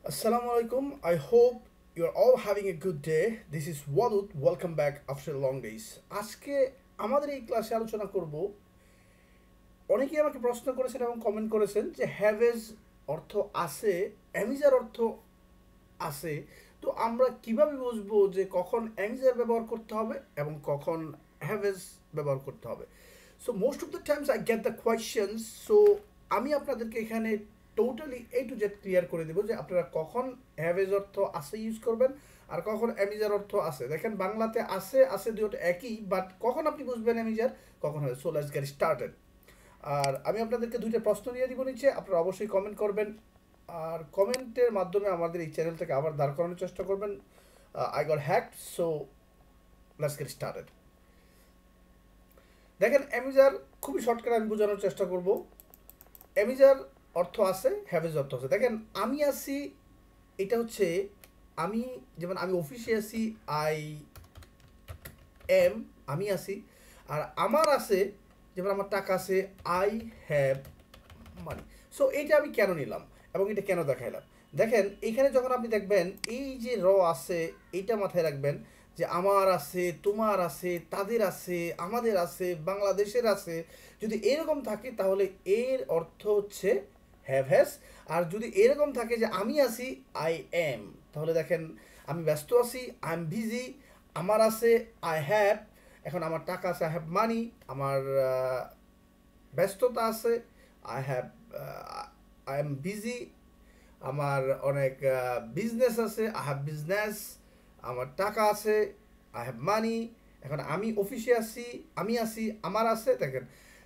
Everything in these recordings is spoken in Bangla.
Assalamu alaikum. I hope you're all having a good day. This is Wadud. Welcome back after long days. আজকে আমাদের এই ক্লাসে আলোচনা করব অনেকেই আমাকে প্রশ্ন করেছেন এবং কমেন্ট করেছেন যে হ্যাভেজ অর্থ আছে, অ্যামিজার অর্থ আছে। তো আমরা কিভাবে বুঝবো যে কখন অ্যামিজার ব্যবহার করতে হবে এবং কখন হ্যাভেজ ব্যবহার করতে হবে? So most of the Times I get the questions. So আমি আপনাদেরকে এখানে totally A to Z clear করে দেবো যে আপনারা কখন হ্যাভেজ অর্থ আছে ইউজ করবেন আর কখন অ্যামিজার অর্থ আছে। দেখেন বাংলাতে আছে আছে দুটো একই, বাট কখন আপনি বুঝবেন অ্যামিজার কখন হবে। So let's get started. আর আমি আপনাদেরকে দুইটা প্রশ্ন দিয়ে দিব নিচে, আপনারা অবশ্যই কমেন্ট করবেন আর কমেন্টের মাধ্যমে আমাদের এই চ্যানেলটাকে আবার দাঁড় করানোর চেষ্টা করবেন। I got hacked, so let's get started. দেখেন অ্যামিজার খুবই শর্টকাট আমি বোঝানোর চেষ্টা করব। অ্যামিজার অর্থ আছে, হ্যাভেজ অর্থ আছে। দেখেন আমি আছি, এটা হচ্ছে আমি, যেমন আমি অফিসে আছি, আই এম, আমি আছি। আর আমার আছে, যেমন আমার টাকা আছে, আই হ্যাভ মানি। সো এইটা আমি কেন নিলাম এবং এটা কেন দেখাইলাম? দেখেন এইখানে যখন আপনি দেখবেন এই যে আছে, এইটা মাথায় রাখবেন যে আমার আছে, তোমার আছে, তাদের আছে, আমাদের আছে, বাংলাদেশের আছে। যদি এরকম থাকে তাহলে এর অর্থ হচ্ছে হ্যাভ হ্যাজ। আর যদি এরকম থাকে যে আমি আছি, আই এম, তাহলে দেখেন আমি ব্যস্ত আছি, আই এম বিজি। আমার আছে, আই হ্যাভ। এখন আমার টাকা আছে, আই হ্যাভ মানি। আমার ব্যস্ততা আছে, I have, I am busy. আমার অনেক বিজনেস আছে, আই হ্যাভ বিজনেস। আমার টাকা আছে, আই হ্যাভ মানি। এখন আমি অফিসে আছি, আমি আছি, আমার আছে। দেখেন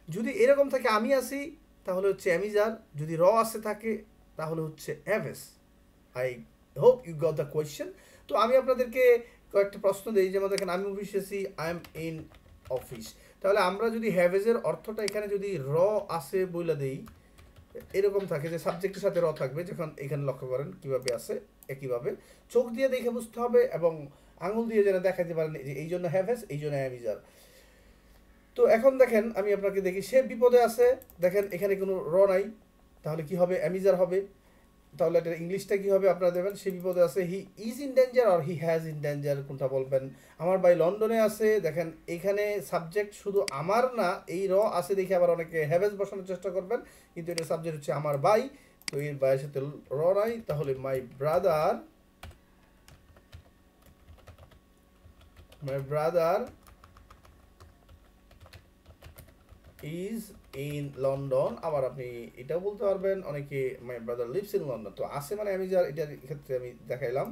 যদি এরকম থাকে আমি আছি তাহলে হচ্ছে অ্যামিজার, যদি আছে থাকে তাহলে হচ্ছে haves. I hope you got the question. তো আমি আপনাদেরকে কয়েকটা প্রশ্ন দিই, যেমন দেখেন আমি অফিসে আছি, আই এম ইন অফিস। তাহলে আমরা যদি হ্যাভেজের অর্থটা এখানে যদি আছে বলে দিই, এরকম থাকে যে সাবজেক্টের সাথে থাকবে, যখন এখানে লক্ষ্য করেন কিভাবে আছে, একইভাবে চোখ দিয়ে দেখে বুঝতে হবে এবং আঙুল দিয়ে যেন দেখাতে পারেন যে এই জন্য হ্যাভেজ, এই জন্য অ্যামিজার। তো এখন দেখেন আমি আপনাকে দেখি সে বিপদে আছে, দেখেন এখানে কোনো নাই, তাহলে কি হবে? অ্যামিজার হবে। তাহলে এটা ইংলিশটা কি হবে আপনারা দেবেন? সে বিপদে আছে, হি ইজ ইন ডেঞ্জার আর হি হ্যাজ ইন ডেঞ্জার, কোনটা বলবেন? আমার ভাই লন্ডনে আছে, দেখেন এখানে সাবজেক্ট শুধু আমার না, এই আছে দেখে আবার অনেকে হ্যাভেজ বসানোর চেষ্টা করবেন, কিন্তু এটা সাবজেক্ট হচ্ছে আমার ভাই। তো এর ভাইয়ের সাথে নাই, তাহলে my brother is in London. আবার আপনি এটাও বলতে পারবেন অনেকে, my brother lives in London. তো আছে মানে আমি যার, এটার ক্ষেত্রে আমি দেখাইলাম।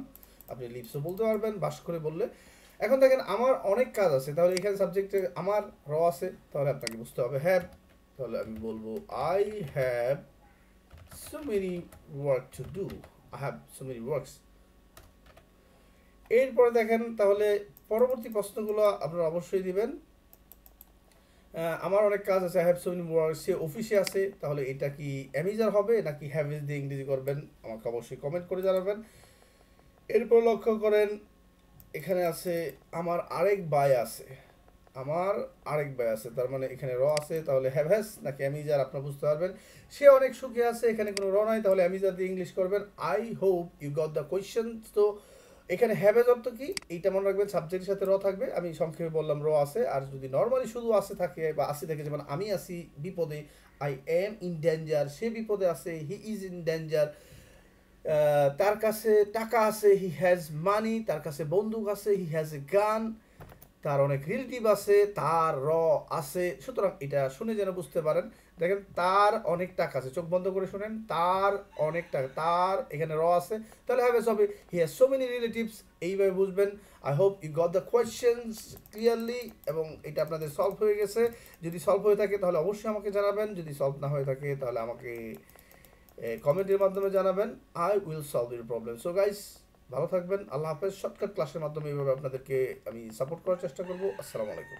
আপনি লিভসও বলতে পারবেন বাস করে বললে। এখন দেখেন আমার অনেক কাজ আছে, তাহলে এখানে সাবজেক্টে আমার আছে, তাহলে আপনাকে বুঝতে হবে হ্যাভ। তাহলে আমি বলবো I have so many work to do, I have so many works. এরপরে দেখেন তাহলে পরবর্তী প্রশ্নগুলো আপনারা অবশ্যই দিবেন। আমার অনেক কাজ আছে, I have so many work. সে অফিসে আছে, তাহলে এটা কি অ্যামিজার হবে নাকি হ্যাভেজ দিয়ে ইংরেজি করবেন? আমাকে অবশ্যই কমেন্ট করে জানাবেন। এরপর লক্ষ্য করেন এখানে আছে আমার আরেক ভাই আছে, আমার আরেক ভাই আছে, তার মানে এখানে আছে, তাহলে হ্যাভ হ্যাজ নাকি অ্যামিজার আপনারা বুঝতে পারবেন। সে অনেক সুখে আছে, এখানে কোনো নাই, তাহলে অ্যামিজার দিয়ে ইংলিশ করবেন। I hope you got the question. তো এখানে হ্যাভেজ অর্থ কি এইটা মনে রাখবেন, সাবজেক্টের সাথে থাকবে। আমি সংক্ষেপে বললাম আছে। আর যদি নর্মালি শুধু আছে থাকে বা আসি থাকে, যেমন আমি আসি বিপদে, আই এম ইন ডেঞ্জার, সে বিপদে আছে, হি ইজ ইন ডেঞ্জার। তার কাছে টাকা আছে, হি হ্যাজ মানি। তার কাছে বন্দুক আছে, হি হ্যাজ এ গান। তার অনেক রিলেটিভ আছে, তার আছে। সুতরাং এটা শুনে যেন বুঝতে পারেন। দেখেন তার অনেক টাকা আছে, চোখ বন্ধ করে শুনেন, তার অনেক টাকা, তার এখানে আছে, তাহলে হ্যাভ হবে he has so many relatives. এইভাবে বুঝবেন। I hope you got the questions clearly এবং এটা আপনাদের সলভ হয়ে গেছে। যদি সলভ হয়ে থাকে তাহলে অবশ্যই আমাকে জানাবেন, যদি সলভ না হয়ে থাকে তাহলে আমাকে কমেন্টের মাধ্যমে জানাবেন। I will solve your problem. So guys, ভালো থাকবেন, আল্লাহ হাফেজ। শর্টকাট ক্লাসের মাধ্যমে এইভাবে আপনাদেরকে আমি সাপোর্ট করার চেষ্টা করবো। আসসালামু আলাইকুম।